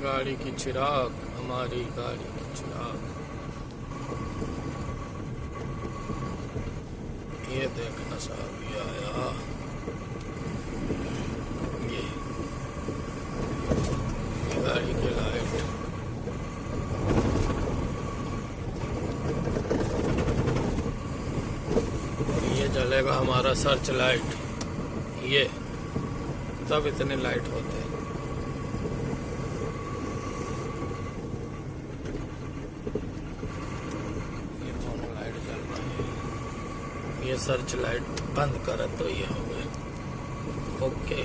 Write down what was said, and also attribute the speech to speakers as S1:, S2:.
S1: गाड़ी की चिराग, हमारी गाड़ी की चिराग। ये देखना साहब, ये आया ये गाड़ी की लाइट। ये जलेगा हमारा सर्च लाइट, ये तब इतने लाइट होते हैं। ये दोनों लाइट जल रही है। ये सर्च लाइट बंद करे तो ये हो गए। ओके।